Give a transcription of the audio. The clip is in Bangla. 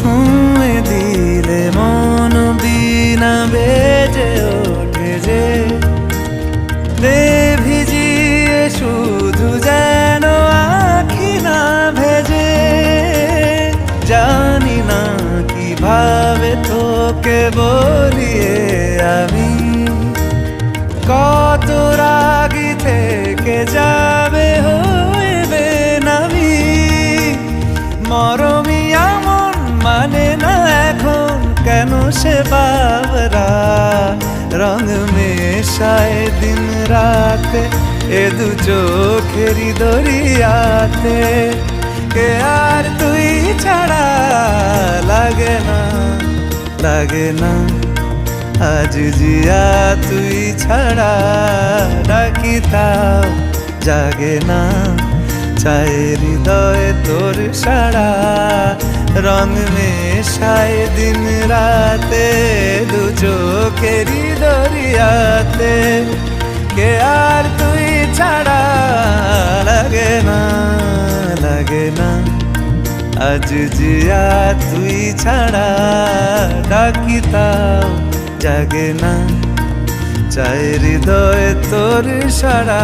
ছুঁয়ে দিলে মন বিনা বেজে ওঠে যে দে ভিজিয়ে শুধু যেন আখি না ভেজে। জানি না কিভাবে তোকে বলিয়ে আমি কত রাগি থেকে যাবে হইবে নামি। মরমি এমন মানে না এখন কেন সে বাবরা রং মেশায় দিন রাতে এ দু চোখেরই দরিয়াতে। কে আর তুই ছাড়া লাগে না লাগে না আজ জিয়া তুই ছাড়া ডাকি তাও জাগে না। চায় হৃদয় তোর সারা রং মেশায় দিন রাতে দু চোখেরই দরিয়াতে। কে আর তুই ছাড়া লাগে না লাগে না আজ জিয়া তুই ছাড়া ডাকি তাও জাগে না। চায় হৃদয় তোর সারা।